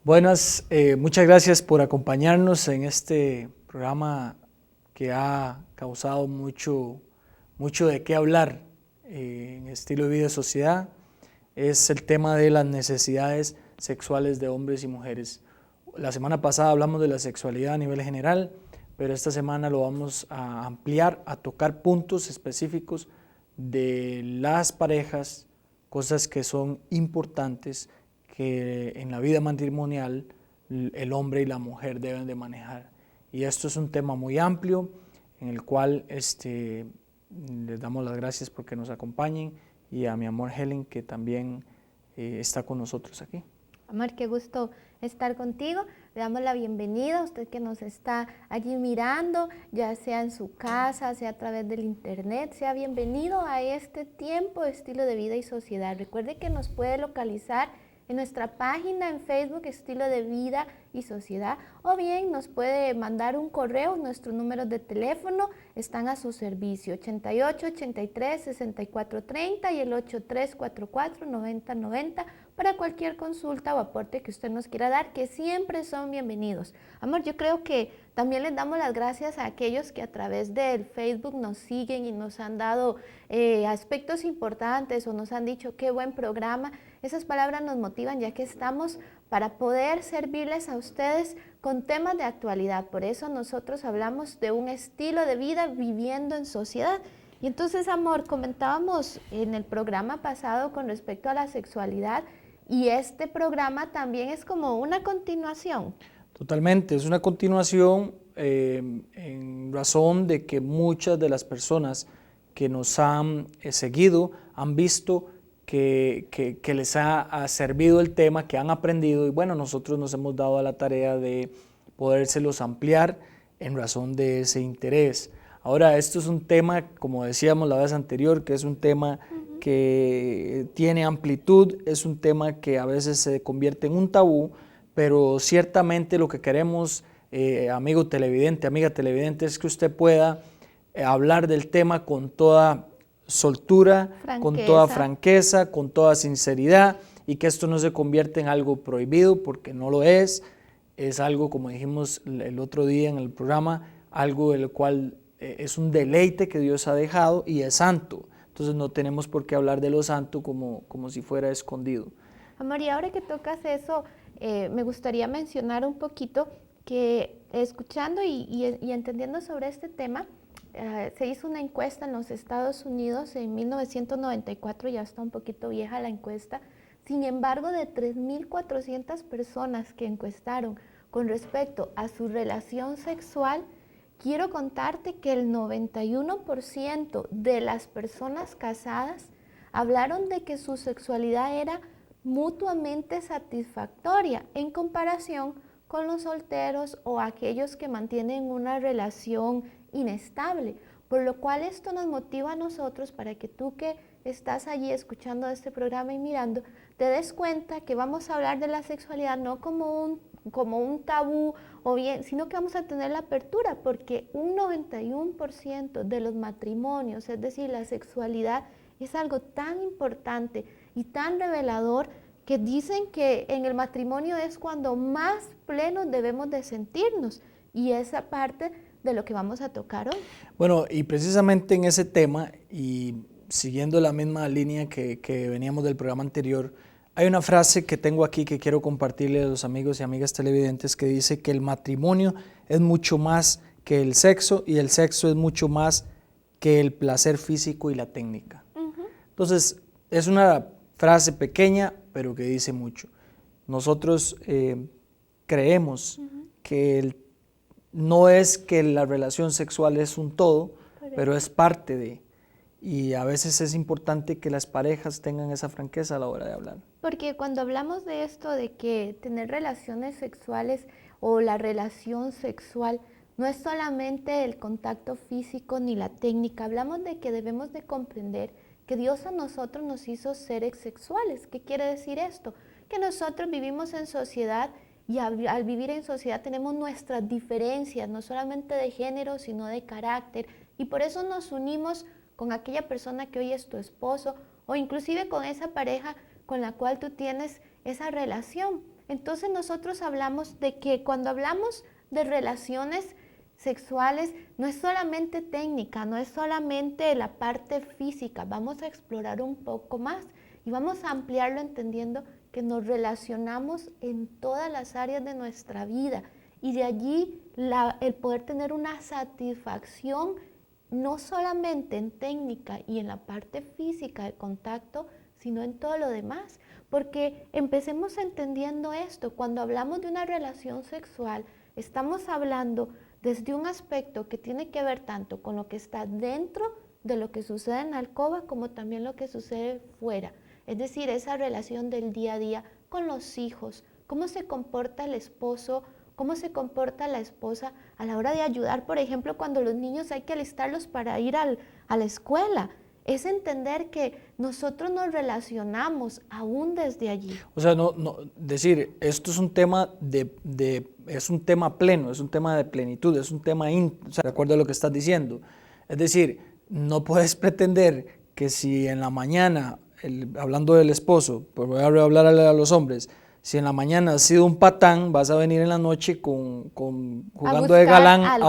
Buenas, muchas gracias por acompañarnos en este programa que ha causado mucho de qué hablar en Estilo de Vida y Sociedad. Es el tema de las necesidades sexuales de hombres y mujeres. La semana pasada hablamos de la sexualidad a nivel general, pero esta semana lo vamos a ampliar, a tocar puntos específicos de las parejas, cosas que son importantes que en la vida matrimonial el hombre y la mujer deben de manejar. Y esto es un tema muy amplio en el cual les damos las gracias porque nos acompañen y a mi amor Helen que también está con nosotros aquí. Amor, qué gusto estar contigo. Le damos la bienvenida a usted que nos está allí mirando, ya sea en su casa, sea a través del internet. Sea bienvenido a este tiempo de Estilo de Vida y Sociedad. Recuerde que nos puede localizar en nuestra página en Facebook, Estilo de Vida y Sociedad, o bien nos puede mandar un correo. Nuestros números de teléfono están a su servicio, 88 83 64 30 y el 8344 90 90 para cualquier consulta o aporte que usted nos quiera dar, que siempre son bienvenidos. Amor, yo creo que también les damos las gracias a aquellos que a través del Facebook nos siguen y nos han dado aspectos importantes o nos han dicho qué buen programa. Esas palabras nos motivan ya que estamos para poder servirles a ustedes con temas de actualidad. Por eso nosotros hablamos de un estilo de vida viviendo en sociedad. Y entonces, amor, comentábamos en el programa pasado con respecto a la sexualidad y este programa también es como una continuación. Totalmente, es una continuación en razón de que muchas de las personas que nos han seguido han visto que les ha servido el tema, que han aprendido y bueno, nosotros nos hemos dado a la tarea de podérselos ampliar en razón de ese interés. Ahora, esto es un tema, como decíamos la vez anterior, que es un tema que tiene amplitud, es un tema que a veces se convierte en un tabú, pero ciertamente lo que queremos, amigo televidente, amiga televidente, es que usted pueda hablar del tema con toda soltura, con toda franqueza, con toda sinceridad y que esto no se convierta en algo prohibido porque no lo es algo, como dijimos el otro día en el programa, algo el cual es un deleite que Dios ha dejado y es santo. Entonces no tenemos por qué hablar de lo santo como si fuera escondido. Amor, y ahora que tocas eso, me gustaría mencionar un poquito que escuchando y entendiendo sobre este tema, se hizo una encuesta en los Estados Unidos en 1994, ya está un poquito vieja la encuesta. Sin embargo, de 3.400 personas que encuestaron con respecto a su relación sexual, quiero contarte que el 91% de las personas casadas hablaron de que su sexualidad era mutuamente satisfactoria en comparación con los solteros o aquellos que mantienen una relación inestable, por lo cual esto nos motiva a nosotros para que tú que estás allí escuchando este programa y mirando, te des cuenta que vamos a hablar de la sexualidad no como un tabú o bien, sino que vamos a tener la apertura, porque un 91% de los matrimonios, es decir, la sexualidad es algo tan importante y tan revelador que dicen que en el matrimonio es cuando más plenos debemos de sentirnos, y esa parte de lo que vamos a tocar hoy. Bueno, y precisamente en ese tema y siguiendo la misma línea que veníamos del programa anterior, hay una frase que tengo aquí que quiero compartirle a los amigos y amigas televidentes que dice que el matrimonio es mucho más que el sexo y el sexo es mucho más que el placer físico y la técnica. Entonces, es una frase pequeña, pero que dice mucho. Nosotros creemos que no es que la relación sexual es un todo, pero es parte de. Y a veces es importante que las parejas tengan esa franqueza a la hora de hablar. Porque cuando hablamos de esto, de que tener relaciones sexuales o la relación sexual no es solamente el contacto físico ni la técnica, hablamos de que debemos de comprender que Dios a nosotros nos hizo seres sexuales. ¿Qué quiere decir esto? Que nosotros vivimos en sociedad y al vivir en sociedad tenemos nuestras diferencias, no solamente de género, sino de carácter, y por eso nos unimos con aquella persona que hoy es tu esposo o inclusive con esa pareja con la cual tú tienes esa relación. Entonces nosotros hablamos de que cuando hablamos de relaciones sexuales, no es solamente técnica, no es solamente la parte física, vamos a explorar un poco más y vamos a ampliarlo entendiendo que nos relacionamos en todas las áreas de nuestra vida y de allí el poder tener una satisfacción no solamente en técnica y en la parte física de contacto, sino en todo lo demás. Porque empecemos entendiendo esto, cuando hablamos de una relación sexual, estamos hablando desde un aspecto que tiene que ver tanto con lo que está dentro de lo que sucede en la alcoba como también lo que sucede fuera. Es decir, esa relación del día a día con los hijos, cómo se comporta el esposo, cómo se comporta la esposa a la hora de ayudar, por ejemplo, cuando los niños hay que alistarlos para ir a la escuela. Es entender que nosotros nos relacionamos aún desde allí. O sea, decir, esto es un tema es un tema pleno, es un tema de plenitud, es un tema o sea, de acuerdo a lo que estás diciendo. Es decir, no puedes pretender que si en la mañana, hablando del esposo, pues voy a hablar a los hombres, si en la mañana has sido un patán, vas a venir en la noche jugando de galán a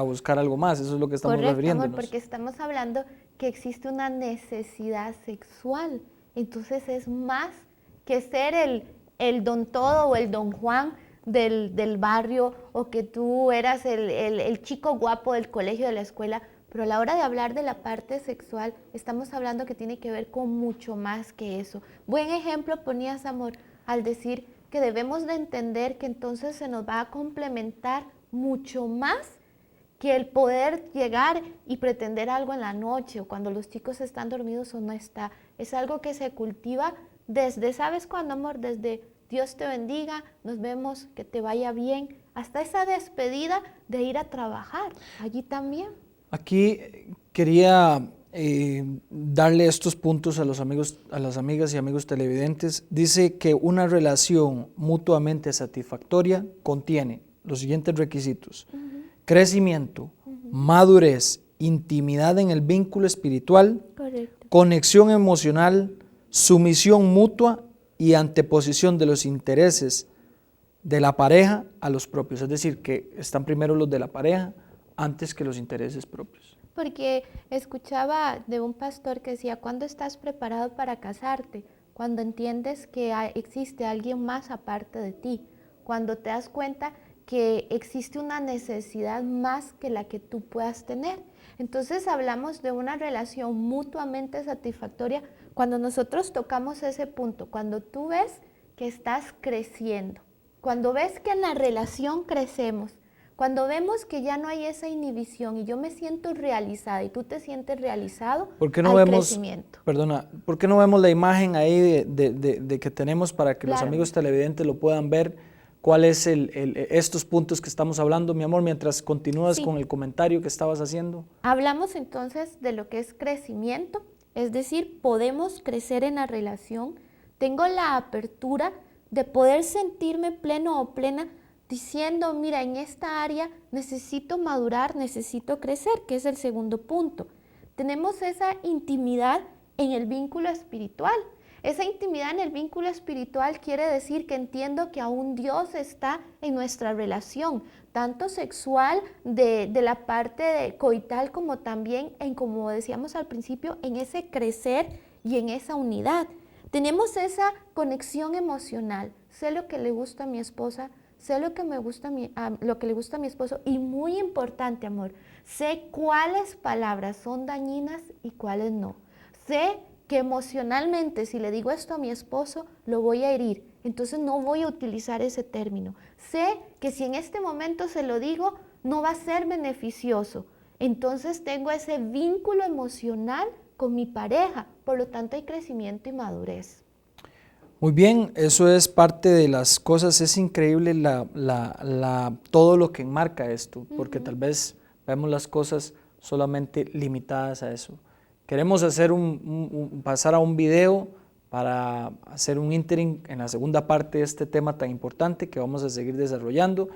buscar algo más. Eso es lo que estamos refiriéndonos. Amor, porque estamos hablando que existe una necesidad sexual. Entonces es más que ser el don todo o el don Juan del barrio, o que tú eras el chico guapo del colegio, de la escuela. Pero a la hora de hablar de la parte sexual, estamos hablando que tiene que ver con mucho más que eso. Buen ejemplo ponías, amor, al decir que debemos de entender que entonces se nos va a complementar mucho más que el poder llegar y pretender algo en la noche o cuando los chicos están dormidos o no está. Es algo que se cultiva desde, ¿sabes cuándo, amor? Desde Dios te bendiga, nos vemos, que te vaya bien, hasta esa despedida de ir a trabajar, allí también. Aquí quería darle estos puntos a los amigos, a las amigas y amigos televidentes. Dice que una relación mutuamente satisfactoria contiene los siguientes requisitos: crecimiento, madurez, intimidad en el vínculo espiritual, correcto, conexión emocional, sumisión mutua y anteposición de los intereses de la pareja a los propios. Es decir, que están primero los de la pareja antes que los intereses propios. Porque escuchaba de un pastor que decía, ¿cuándo estás preparado para casarte? Cuando entiendes que existe alguien más aparte de ti, cuando te das cuenta que existe una necesidad más que la que tú puedas tener. Entonces hablamos de una relación mutuamente satisfactoria cuando nosotros tocamos ese punto, cuando tú ves que estás creciendo, cuando ves que en la relación crecemos, cuando vemos que ya no hay esa inhibición y yo me siento realizada y tú te sientes realizado, ¿por qué no crecimiento? Perdona, ¿por qué no vemos la imagen ahí de que tenemos para que los amigos televidentes lo puedan ver? ¿Cuál es estos puntos que estamos hablando, mi amor, mientras continúas con el comentario que estabas haciendo? Hablamos entonces de lo que es crecimiento, es decir, podemos crecer en la relación. Tengo la apertura de poder sentirme pleno o plena diciendo, mira, en esta área necesito madurar, necesito crecer, que es el segundo punto. Tenemos esa intimidad en el vínculo espiritual. Esa intimidad en el vínculo espiritual quiere decir que entiendo que aún Dios está en nuestra relación, tanto sexual, de la parte coital, como también en, como decíamos al principio, en ese crecer y en esa unidad. Tenemos esa conexión emocional. Sé lo que le gusta a mi esposa, sé lo que lo que le gusta a mi esposo, y muy importante, amor, sé cuáles palabras son dañinas y cuáles no. Sé que emocionalmente, si le digo esto a mi esposo, lo voy a herir, entonces no voy a utilizar ese término. Sé que si en este momento se lo digo, no va a ser beneficioso. Entonces tengo ese vínculo emocional con mi pareja, por lo tanto hay crecimiento y madurez. Muy bien, eso es parte de las cosas, es increíble todo lo que enmarca esto, porque tal vez vemos las cosas solamente limitadas a eso. Queremos hacer pasar a un video para hacer un ínterin en la segunda parte de este tema tan importante que vamos a seguir desarrollando,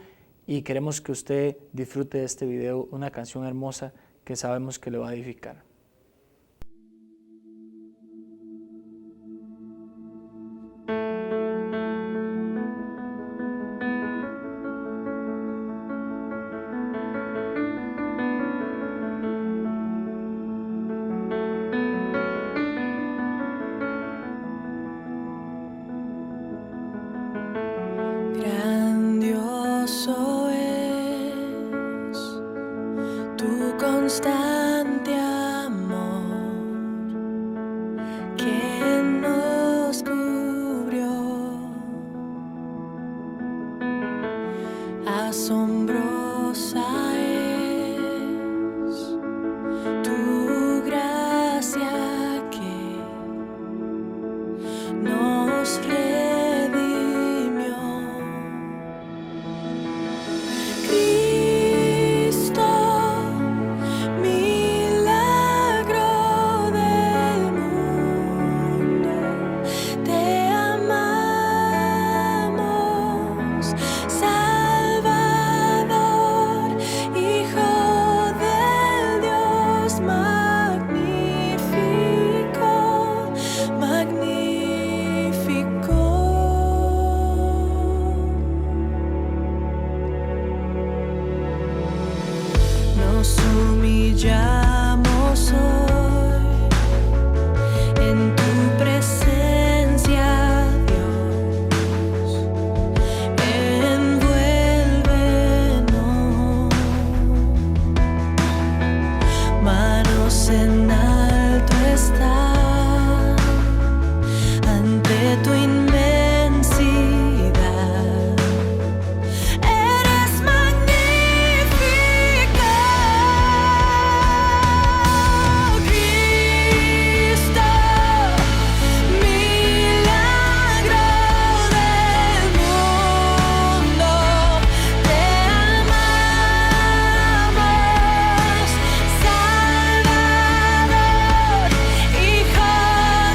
y queremos que usted disfrute de este video, una canción hermosa que sabemos que le va a edificar. asombrosa es tu gracia que nos redimió. Cristo, milagro del mundo, te amamos, Salvador, Hijo del Dios magnífico, magnífico. Nos humillamos hoy en tu presencia, Dios. Envuélvenos, manos en alto están ante tu inmensidad. Eres magnífico, Cristo, milagro del mundo, te amamos, Salvador, Hijo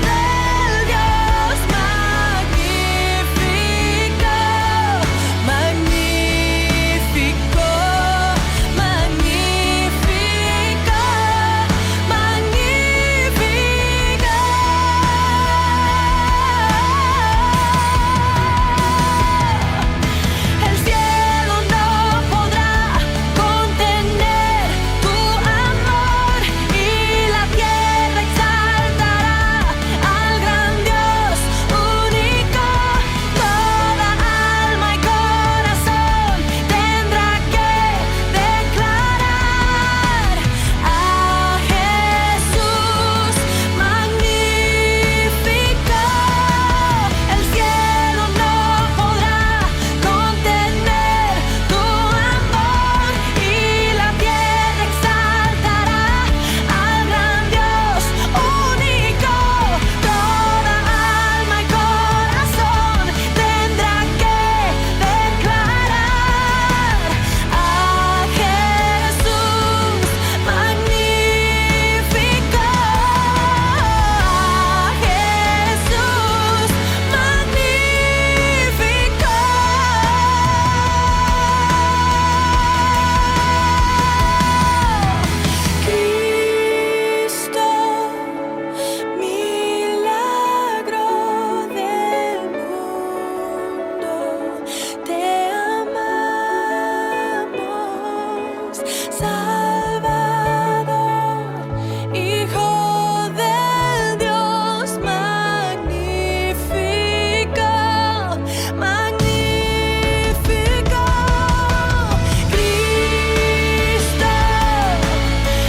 del Dios magnífico, magnífico, magnífico, magnífico. El cielo no podrá contener tu amor y la tierra exaltará al gran Dios único. Toda alma y corazón tendrá que declarar a Jesús magnífico. El cielo no podrá contener tu amor y la tierra exaltará al gran Dios único. Toda alma y corazón tendrá que declarar a Jesús magnífico, a Jesús magnífico. Cristo, milagro del mundo, te amamos, Salvador, Hijo del Dios magnífico, magnífico. Cristo,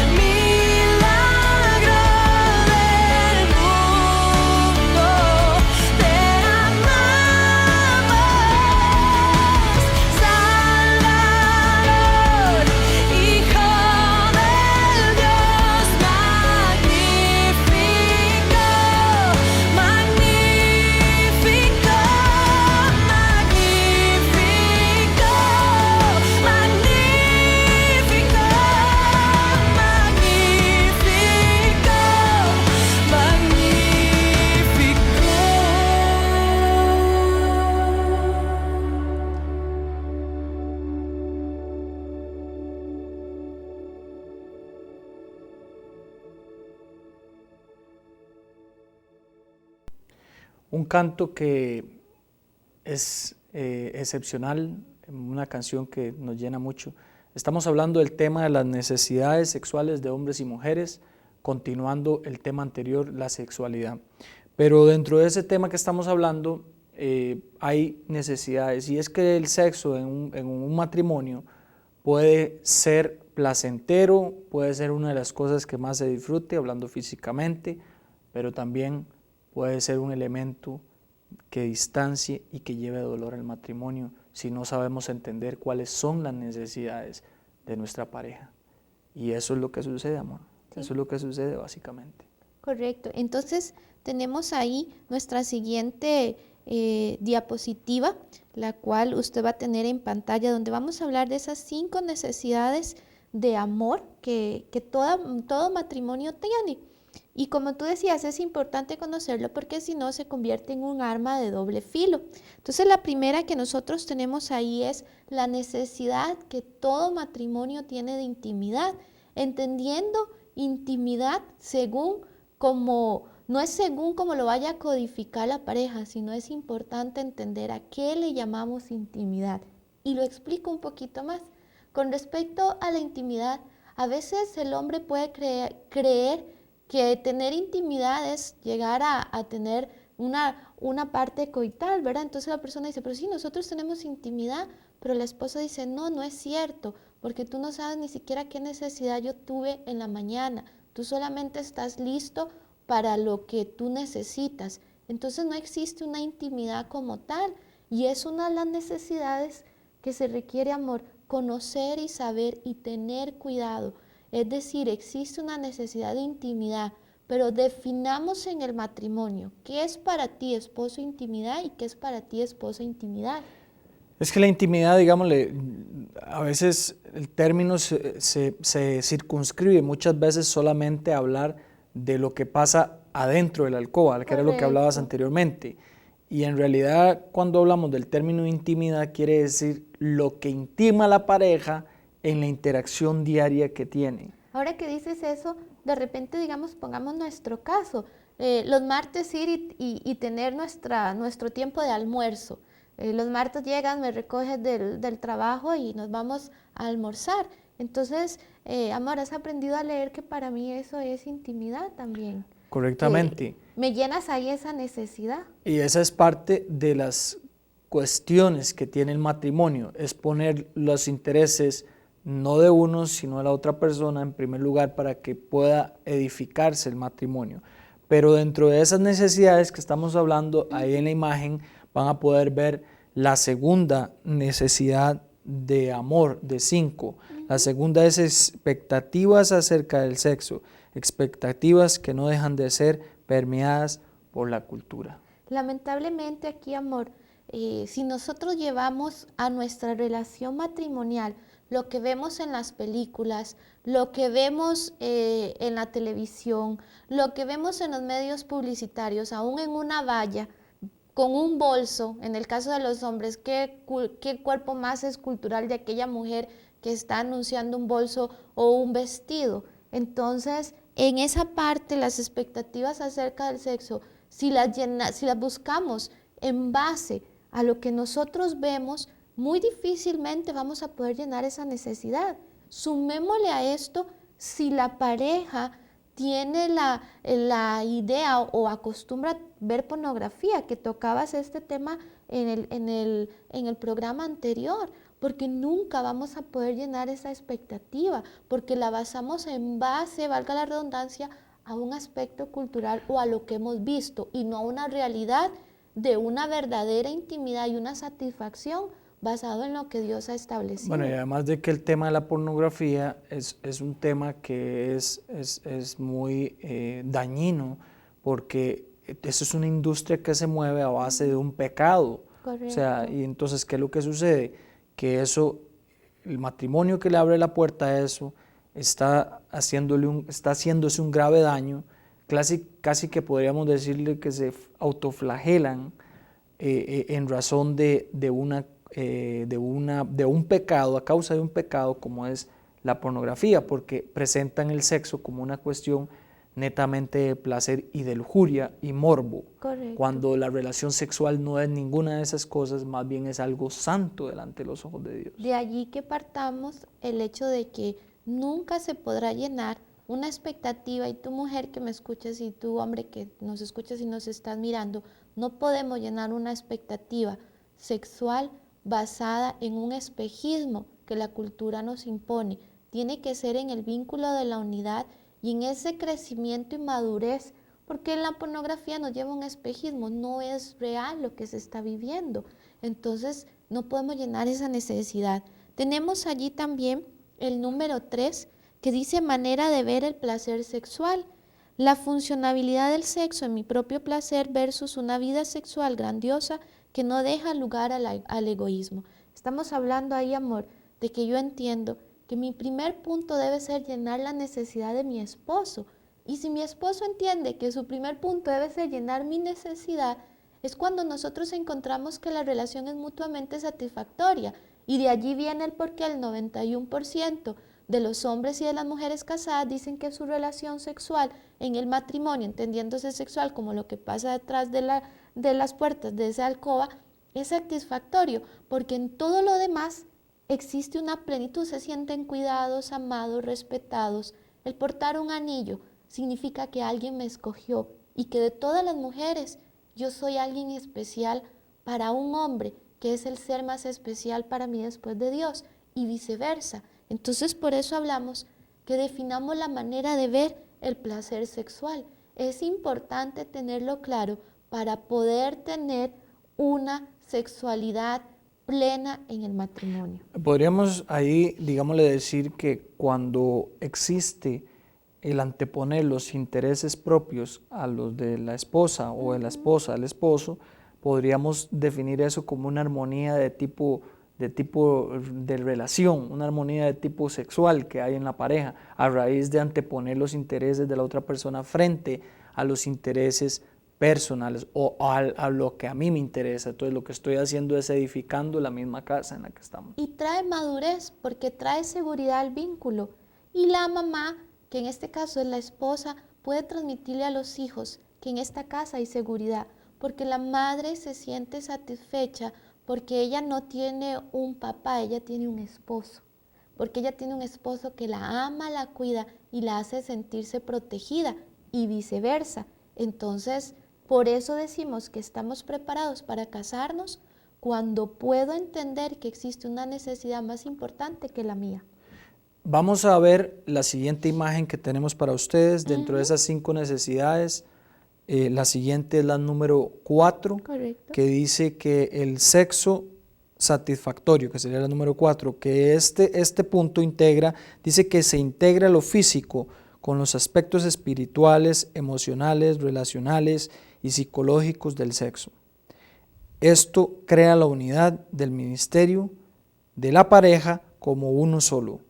milagro del mundo, te amamos, Salvador, Hijo del Dios magnífico, magnífico, magnífico, Un canto que es excepcional, una canción que nos llena mucho. Estamos hablando del tema de las necesidades sexuales de hombres y mujeres, continuando el tema anterior, la sexualidad. Pero dentro de ese tema que estamos hablando hay necesidades, y es que el sexo en un matrimonio puede ser placentero, puede ser una de las cosas que más se disfrute hablando físicamente, pero también puede ser un elemento que distancie y que lleve dolor al matrimonio si no sabemos entender cuáles son las necesidades de nuestra pareja. Y eso es lo que sucede, amor. Sí. Eso es lo que sucede básicamente. Correcto. Entonces tenemos ahí nuestra siguiente diapositiva, la cual usted va a tener en pantalla, donde vamos a hablar de esas 5 necesidades de amor que todo matrimonio tiene. Y como tú decías, es importante conocerlo porque si no se convierte en un arma de doble filo. Entonces la primera que nosotros tenemos ahí es la necesidad que todo matrimonio tiene de intimidad, entendiendo intimidad según como, no es según como lo vaya a codificar la pareja, sino es importante entender a qué le llamamos intimidad. Y lo explico un poquito más. Con respecto a la intimidad, a veces el hombre puede creer que tener intimidad es llegar a tener una parte coital, ¿verdad? Entonces la persona dice, pero sí, nosotros tenemos intimidad, pero la esposa dice, no, no es cierto, porque tú no sabes ni siquiera qué necesidad yo tuve en la mañana, tú solamente estás listo para lo que tú necesitas. Entonces no existe una intimidad como tal, y es una de las necesidades que se requiere, amor, conocer y saber y tener cuidado. Es decir, existe una necesidad de intimidad, pero definamos en el matrimonio qué es para ti esposo intimidad y qué es para ti esposa intimidad. Es que la intimidad, digámosle, a veces el término se circunscribe muchas veces solamente a hablar de lo que pasa adentro de la alcoba, que era lo que hablabas Correcto. anteriormente. Y en realidad, cuando hablamos del término intimidad, quiere decir lo que intima a la pareja en la interacción diaria que tienen. Ahora que dices eso, de repente, digamos, pongamos nuestro caso, los martes ir y tener nuestro tiempo de almuerzo. Los martes llegan, me recoges del trabajo y nos vamos a almorzar. Entonces, amor, has aprendido a leer que para mí eso es intimidad también. Correctamente. Me llenas ahí esa necesidad. Y esa es parte de las cuestiones que tiene el matrimonio, es poner los intereses no de uno, sino de la otra persona en primer lugar para que pueda edificarse el matrimonio. Pero dentro de esas necesidades que estamos hablando, ahí en la imagen van a poder ver la segunda necesidad de amor, de 5. La segunda es expectativas acerca del sexo, expectativas que no dejan de ser permeadas por la cultura. Lamentablemente aquí, amor, si nosotros llevamos a nuestra relación matrimonial lo que vemos en las películas, lo que vemos en la televisión, lo que vemos en los medios publicitarios, aún en una valla, con un bolso, en el caso de los hombres, ¿qué cuerpo más escultural de aquella mujer que está anunciando un bolso o un vestido? Entonces, en esa parte, las expectativas acerca del sexo, si las buscamos en base a lo que nosotros vemos, muy difícilmente vamos a poder llenar esa necesidad. Sumémosle a esto, si la pareja tiene la idea o acostumbra ver pornografía, que tocabas este tema en el programa anterior, porque nunca vamos a poder llenar esa expectativa, porque la basamos en base, valga la redundancia, a un aspecto cultural o a lo que hemos visto y no a una realidad de una verdadera intimidad y una satisfacción basado en lo que Dios ha establecido. Bueno, y además de que el tema de la pornografía es un tema que es muy dañino, porque eso es una industria que se mueve a base de un pecado. Correcto. O sea, y entonces, ¿qué es lo que sucede? Que eso, el matrimonio que le abre la puerta a eso, está haciéndose un grave daño, casi que podríamos decirle que se autoflagelan en razón de un pecado, a causa de un pecado como es la pornografía, porque presentan el sexo como una cuestión netamente de placer y de lujuria y morbo, Correcto. cuando la relación sexual no es ninguna de esas cosas, más bien es algo santo delante de los ojos de Dios. De allí que partamos el hecho de que nunca se podrá llenar una expectativa, y tú mujer que me escuchas y tú hombre que nos escuchas y nos estás mirando, no podemos llenar una expectativa sexual basada en un espejismo que la cultura nos impone. Tiene que ser en el vínculo de la unidad y en ese crecimiento y madurez porque la pornografía nos lleva a un espejismo, no es real lo que se está viviendo. Entonces no podemos llenar esa necesidad. Tenemos allí también el número 3, que dice manera de ver el placer sexual. La funcionabilidad del sexo en mi propio placer versus una vida sexual grandiosa que no deja lugar al egoísmo. Estamos hablando ahí, amor, de que yo entiendo que mi primer punto debe ser llenar la necesidad de mi esposo. Y si mi esposo entiende que su primer punto debe ser llenar mi necesidad, es cuando nosotros encontramos que la relación es mutuamente satisfactoria. Y de allí viene el porqué el 91% de los hombres y de las mujeres casadas dicen que su relación sexual en el matrimonio, entendiéndose sexual como lo que pasa detrás de las puertas de esa alcoba, es satisfactorio, porque en todo lo demás existe una plenitud, se sienten cuidados, amados, respetados. El portar un anillo significa que alguien me escogió y que de todas las mujeres yo soy alguien especial para un hombre, que es el ser más especial para mí después de Dios, y viceversa. Entonces por eso hablamos que definamos la manera de ver el placer sexual. Es importante tenerlo claro para poder tener una sexualidad plena en el matrimonio. Podríamos ahí, digámosle, decir que cuando existe el anteponer los intereses propios a los de la esposa o de la esposa al esposo, podríamos definir eso como una armonía de tipo de relación, una armonía de tipo sexual que hay en la pareja, a raíz de anteponer los intereses de la otra persona frente a los intereses personales o a lo que a mí me interesa. Entonces lo que estoy haciendo es edificando la misma casa en la que estamos. Y trae madurez porque trae seguridad al vínculo. Y la mamá, que en este caso es la esposa, puede transmitirle a los hijos que en esta casa hay seguridad, porque la madre se siente satisfecha porque ella no tiene un papá, ella tiene un esposo, porque ella tiene un esposo que la ama, la cuida y la hace sentirse protegida y viceversa. Entonces, por eso decimos que estamos preparados para casarnos cuando puedo entender que existe una necesidad más importante que la mía. Vamos a ver la siguiente imagen que tenemos para ustedes dentro de esas 5 necesidades. La siguiente es la número 4, Correcto. que dice que el sexo satisfactorio, que sería la número 4, que este punto integra, dice que se integra lo físico con los aspectos espirituales, emocionales, relacionales y psicológicos del sexo. Esto crea la unidad del ministerio de la pareja como uno solo.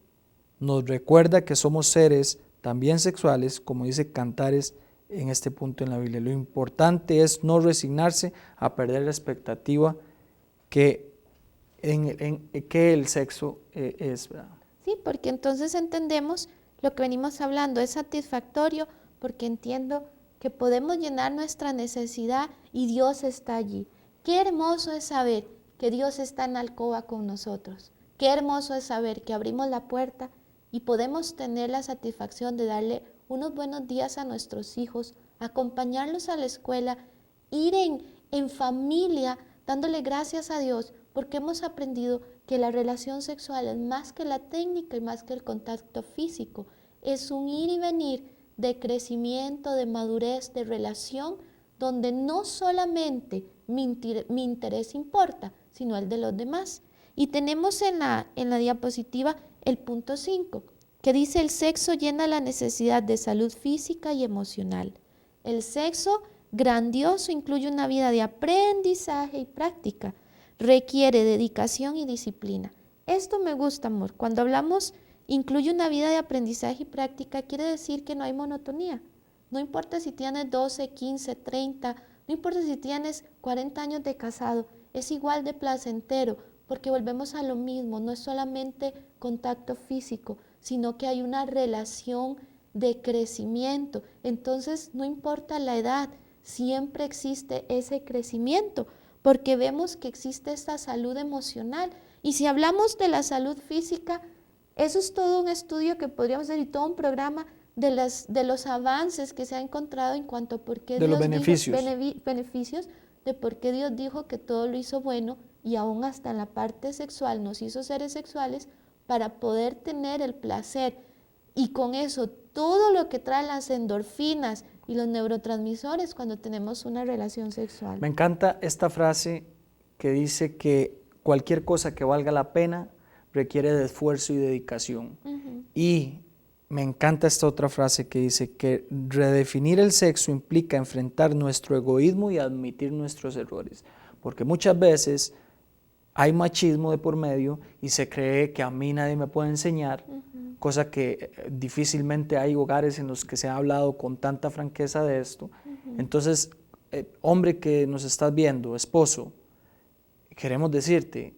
Nos recuerda que somos seres también sexuales, como dice Cantares en este punto en la Biblia. Lo importante es no resignarse a perder la expectativa que el sexo es, ¿verdad? Sí, porque entonces entendemos lo que venimos hablando, es satisfactorio porque entiendo que podemos llenar nuestra necesidad y Dios está allí. Qué hermoso es saber que Dios está en la alcoba con nosotros. Qué hermoso es saber que abrimos la puerta y podemos tener la satisfacción de darle unos buenos días a nuestros hijos, acompañarlos a la escuela, ir en familia dándole gracias a Dios porque hemos aprendido que la relación sexual es más que la técnica y más que el contacto físico. Es un ir y venir de crecimiento, de madurez, de relación, donde no solamente mi interés importa, sino el de los demás. Y tenemos en la diapositiva el punto 5, que dice el sexo llena la necesidad de salud física y emocional. El sexo grandioso incluye una vida de aprendizaje y práctica. Requiere dedicación y disciplina. Esto me gusta, amor. Cuando hablamos incluye una vida de aprendizaje y práctica, quiere decir que no hay monotonía. No importa si tienes 12, 15, 30, no importa si tienes 40 años de casado, es igual de placentero, porque volvemos a lo mismo, no es solamente contacto físico, sino que hay una relación de crecimiento. Entonces, no importa la edad, siempre existe ese crecimiento, porque vemos que existe esta salud emocional. Y si hablamos de la salud física, eso es todo un estudio que podríamos hacer y todo un programa de los avances que se ha encontrado en cuanto a por qué De los Dios beneficios. beneficios de por qué Dios dijo que todo lo hizo bueno y aún hasta en la parte sexual nos hizo seres sexuales para poder tener el placer. Y con eso, todo lo que trae las endorfinas y los neurotransmisores cuando tenemos una relación sexual. Me encanta esta frase que dice que cualquier cosa que valga la pena requiere de esfuerzo y dedicación. Ujú. Y me encanta esta otra frase que dice que redefinir el sexo implica enfrentar nuestro egoísmo y admitir nuestros errores. Porque muchas veces hay machismo de por medio y se cree que a mí nadie me puede enseñar, cosa que difícilmente hay hogares en los que se ha hablado con tanta franqueza de esto. Entonces, hombre que nos estás viendo, esposo, queremos decirte,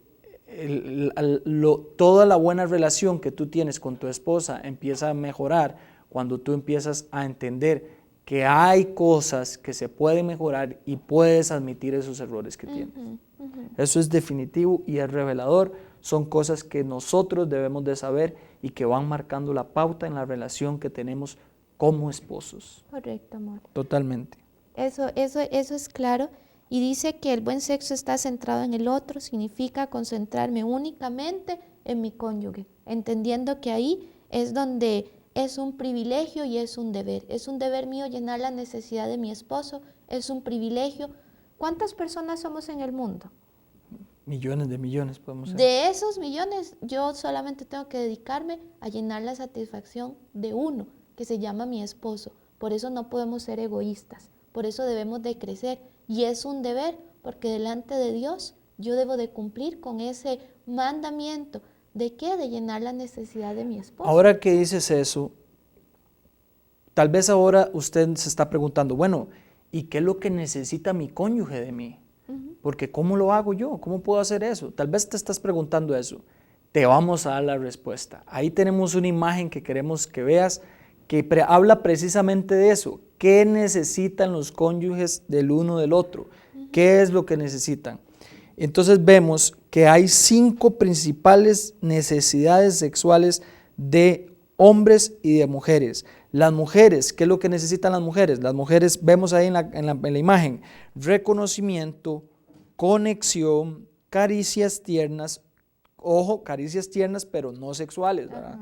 toda la buena relación que tú tienes con tu esposa empieza a mejorar cuando tú empiezas a entender que hay cosas que se pueden mejorar y puedes admitir esos errores que tienes. Eso es definitivo y es revelador. Son cosas que nosotros debemos de saber y que van marcando la pauta en la relación que tenemos como esposos. Correcto, amor. Totalmente. Eso es claro. Y dice que el buen sexo está centrado en el otro, significa concentrarme únicamente en mi cónyuge, entendiendo que ahí es donde es un privilegio y es un deber. Es un deber mío llenar la necesidad de mi esposo, es un privilegio. ¿Cuántas personas somos en el mundo? Millones de millones podemos ser. De esos millones, yo solamente tengo que dedicarme a llenar la satisfacción de uno, que se llama mi esposo. Por eso no podemos ser egoístas, por eso debemos de crecer. Y es un deber, porque delante de Dios yo debo de cumplir con ese mandamiento. ¿De qué? De llenar la necesidad de mi esposo. Ahora que dices eso, tal vez ahora usted se está preguntando, bueno, ¿y qué es lo que necesita mi cónyuge de mí? Porque ¿cómo lo hago yo? ¿Cómo puedo hacer eso? Tal vez te estás preguntando eso. Te vamos a dar la respuesta. Ahí tenemos una imagen que queremos que veas que habla precisamente de eso. ¿Qué necesitan los cónyuges del uno del otro? ¿Qué es lo que necesitan? Entonces vemos que hay 5 principales necesidades sexuales de hombres y de mujeres. Las mujeres, ¿qué es lo que necesitan las mujeres? Las mujeres, vemos ahí en la imagen, reconocimiento, conexión, caricias tiernas, ojo, caricias tiernas pero no sexuales, ¿verdad?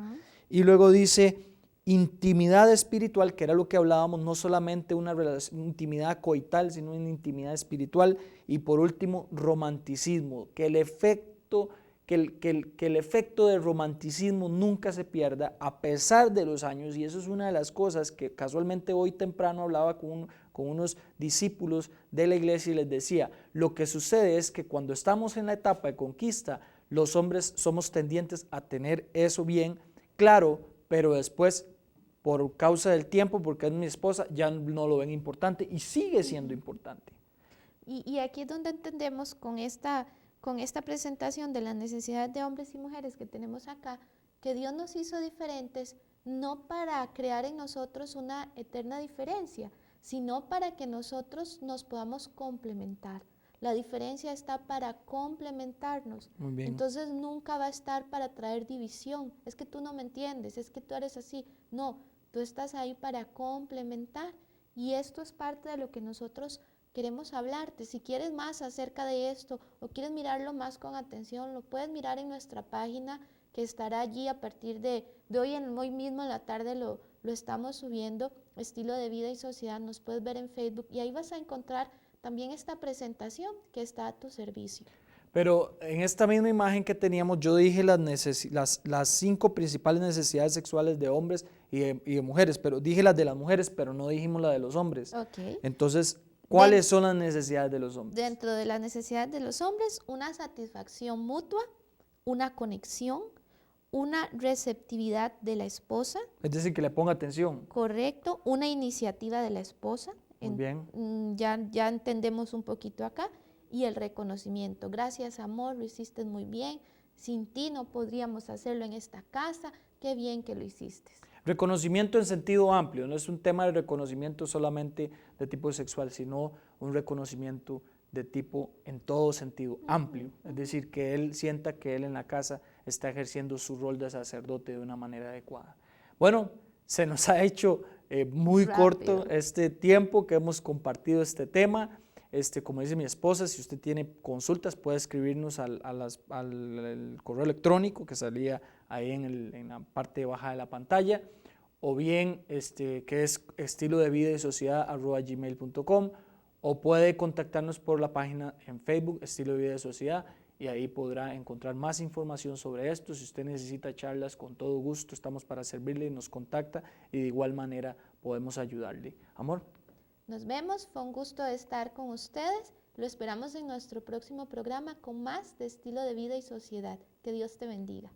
Y luego dice intimidad espiritual, que era lo que hablábamos, no solamente una intimidad coital, sino una intimidad espiritual. Y por último, romanticismo, que el efecto de romanticismo nunca se pierda a pesar de los años. Y eso es una de las cosas que casualmente hoy temprano hablaba con unos discípulos de la iglesia y les decía, lo que sucede es que cuando estamos en la etapa de conquista, los hombres somos tendientes a tener eso bien claro, pero después por causa del tiempo, porque es mi esposa, ya no lo ven importante y sigue siendo importante. Y aquí es donde entendemos con esta presentación de las necesidades de hombres y mujeres que tenemos acá, que Dios nos hizo diferentes no para crear en nosotros una eterna diferencia, sino para que nosotros nos podamos complementar. La diferencia está para complementarnos. Muy bien. Entonces nunca va a estar para traer división. Es que tú no me entiendes, es que tú eres así. No, tú estás ahí para complementar. Y esto es parte de lo que nosotros queremos hablarte. Si quieres más acerca de esto o quieres mirarlo más con atención, lo puedes mirar en nuestra página que estará allí a partir de hoy mismo en la tarde lo estamos subiendo, Estilo de Vida y Sociedad. Nos puedes ver en Facebook y ahí vas a encontrar también esta presentación que está a tu servicio. Pero en esta misma imagen que teníamos, yo dije las 5 principales necesidades sexuales de hombres y de mujeres, pero dije las de las mujeres, pero no dijimos la de los hombres. Okay. Entonces, ¿cuáles son las necesidades de los hombres? Dentro de las necesidades de los hombres, una satisfacción mutua, una conexión, una receptividad de la esposa. Es decir, que le ponga atención. Correcto, una iniciativa de la esposa. Muy bien. Ya entendemos un poquito acá. Y el reconocimiento. Gracias, amor, lo hiciste muy bien. Sin ti no podríamos hacerlo en esta casa. Qué bien que lo hiciste. Reconocimiento en sentido amplio. No es un tema de reconocimiento solamente de tipo sexual, sino un reconocimiento de tipo en todo sentido amplio. Es decir, que él sienta que él en la casa está ejerciendo su rol de sacerdote de una manera adecuada. Bueno, se nos ha hecho muy rápido. corto este tiempo que hemos compartido este tema. Como dice mi esposa, si usted tiene consultas puede escribirnos al correo electrónico que salía ahí en la parte baja de la pantalla, o bien que es estilodevidaySociedad@gmail.com, o puede contactarnos por la página en Facebook Estilo de Vida y Sociedad, y ahí podrá encontrar más información sobre esto. Si usted necesita charlas, con todo gusto estamos para servirle, nos contacta y de igual manera podemos ayudarle. Amor. Nos vemos, fue un gusto estar con ustedes. Lo esperamos en nuestro próximo programa con más de Estilo de Vida y Sociedad. Que Dios te bendiga.